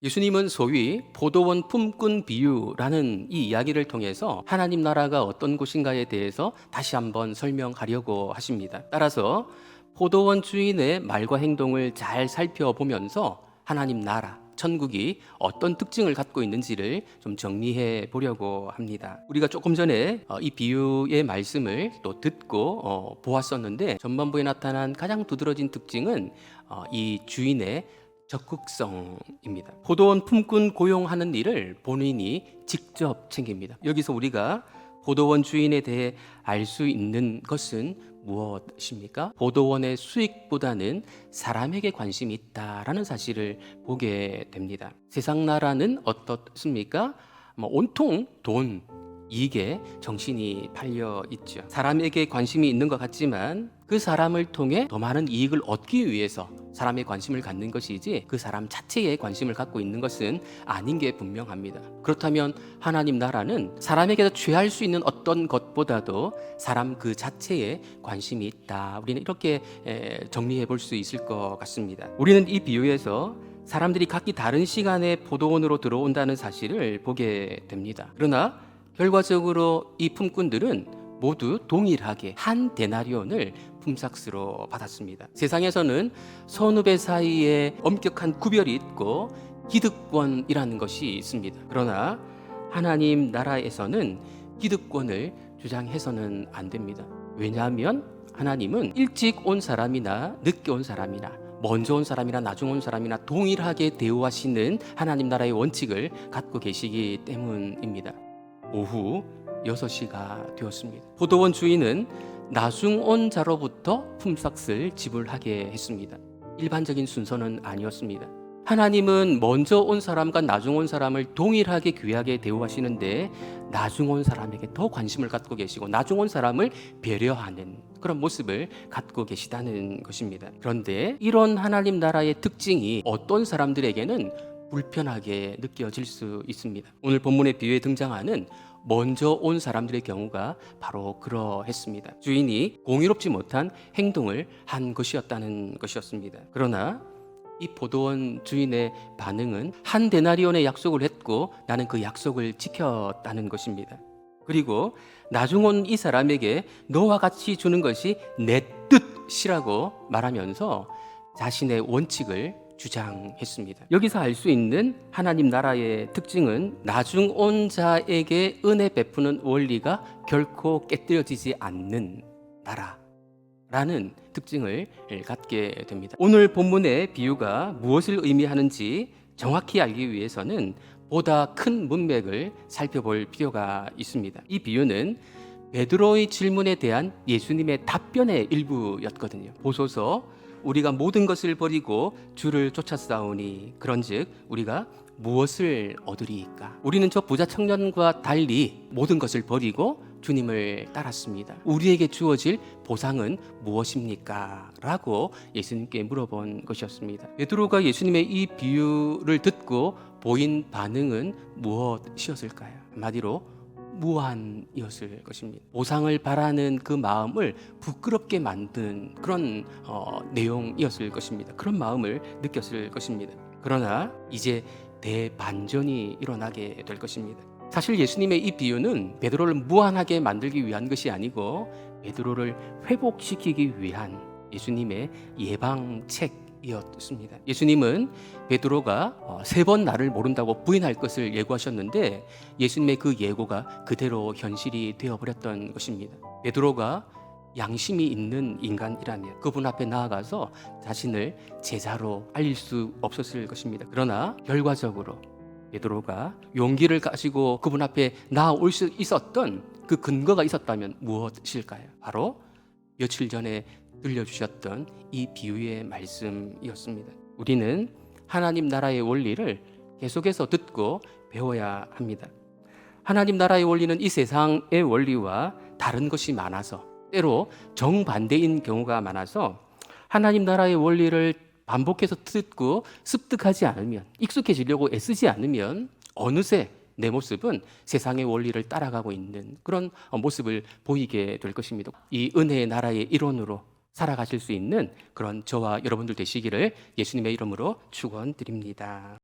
예수님은 소위 포도원 품꾼 비유라는 이 이야기를 통해서 하나님 나라가 어떤 곳인가에 대해서 다시 한번 설명하려고 하십니다. 따라서 포도원 주인의 말과 행동을 잘 살펴보면서 하나님 나라, 천국이 어떤 특징을 갖고 있는지를 좀 정리해 보려고 합니다. 우리가 조금 전에 이 비유의 말씀을 또 듣고 보았었는데, 전반부에 나타난 가장 두드러진 특징은 이 주인의 적극성입니다. 포도원 품꾼 고용하는 일을 본인이 직접 챙깁니다. 여기서 우리가 포도원 주인에 대해 알 수 있는 것은 무엇입니까? 포도원의 수익보다는 사람에게 관심이 있다라는 사실을 보게 됩니다. 세상 나라는 어떻습니까? 온통 돈, 이익에 정신이 팔려 있죠. 사람에게 관심이 있는 것 같지만 그 사람을 통해 더 많은 이익을 얻기 위해서 사람의 관심을 갖는 것이지 그 사람 자체에 관심을 갖고 있는 것은 아닌 게 분명합니다. 그렇다면 하나님 나라는 사람에게서 취할 수 있는 어떤 것보다도 사람 그 자체에 관심이 있다. 우리는 이렇게 정리해 볼 수 있을 것 같습니다. 우리는 이 비유에서 사람들이 각기 다른 시간에 포도원으로 들어온다는 사실을 보게 됩니다. 그러나 결과적으로 이 품꾼들은 모두 동일하게 한 데나리온을 품삯으로 받았습니다. 세상에서는 선후배 사이에 엄격한 구별이 있고 기득권이라는 것이 있습니다. 그러나 하나님 나라에서는 기득권을 주장해서는 안 됩니다. 왜냐하면 하나님은 일찍 온 사람이나 늦게 온 사람이나 먼저 온 사람이나 나중 온 사람이나 동일하게 대우하시는 하나님 나라의 원칙을 갖고 계시기 때문입니다. 오후 6시가 되었습니다. 포도원 주인은 나중 온 자로부터 품삯을 지불하게 했습니다. 일반적인 순서는 아니었습니다. 하나님은 먼저 온 사람과 나중 온 사람을 동일하게 귀하게 대우하시는데 나중 온 사람에게 더 관심을 갖고 계시고 나중 온 사람을 배려하는 그런 모습을 갖고 계시다는 것입니다. 그런데 이런 하나님 나라의 특징이 어떤 사람들에게는 불편하게 느껴질 수 있습니다. 오늘 본문의 비유에 등장하는 먼저 온 사람들의 경우가 바로 그러했습니다. 주인이 공의롭지 못한 행동을 한 것이었다는 것이었습니다. 그러나 이 포도원 주인의 반응은 한 데나리온의 약속을 했고 나는 그 약속을 지켰다는 것입니다. 그리고 나중 온 이 사람에게 너와 같이 주는 것이 내 뜻이라고 말하면서 자신의 원칙을 주장했습니다. 여기서 알 수 있는 하나님 나라의 특징은 나중 온 자에게 은혜 베푸는 원리가 결코 깨뜨려지지 않는 나라라는 특징을 갖게 됩니다. 오늘 본문의 비유가 무엇을 의미하는지 정확히 알기 위해서는 보다 큰 문맥을 살펴볼 필요가 있습니다. 이 비유는 베드로의 질문에 대한 예수님의 답변의 일부였거든요. 보소서 우리가 모든 것을 버리고 주를 쫓아싸우니 그런즉 우리가 무엇을 얻으리이까? 우리는 저 부자 청년과 달리 모든 것을 버리고 주님을 따랐습니다. 우리에게 주어질 보상은 무엇입니까? 라고 예수님께 물어본 것이었습니다. 베드로가 예수님의 이 비유를 듣고 보인 반응은 무엇이었을까요? 한마디로 무한이었을 것입니다. 보상을 바라는 그 마음을 부끄럽게 만든 그런 내용이었을 것입니다. 그런 마음을 느꼈을 것입니다. 그러나 이제 대반전이 일어나게 될 것입니다. 사실 예수님의 이 비유는 베드로를 무한하게 만들기 위한 것이 아니고 베드로를 회복시키기 위한 예수님의 예방책이었습니다. 예수님은 베드로가 3번 나를 모른다고 부인할 것을 예고하셨는데 예수님의 그 예고가 그대로 현실이 되어버렸던 것입니다. 베드로가 양심이 있는 인간이라면 그분 앞에 나아가서 자신을 제자로 알릴 수 없었을 것입니다. 그러나 결과적으로 베드로가 용기를 가지고 그분 앞에 나아올 수 있었던 그 근거가 있었다면 무엇일까요? 바로 며칠 전에 들려주셨던 이 비유의 말씀이었습니다. 우리는 하나님 나라의 원리를 계속해서 듣고 배워야 합니다. 하나님 나라의 원리는 이 세상의 원리와 다른 것이 많아서 때로 정반대인 경우가 많아서 하나님 나라의 원리를 반복해서 듣고 습득하지 않으면 익숙해지려고 애쓰지 않으면 어느새 내 모습은 세상의 원리를 따라가고 있는 그런 모습을 보이게 될 것입니다. 이 은혜의 나라의 일원으로 살아가실 수 있는 그런 저와 여러분들 되시기를 예수님의 이름으로 축원드립니다.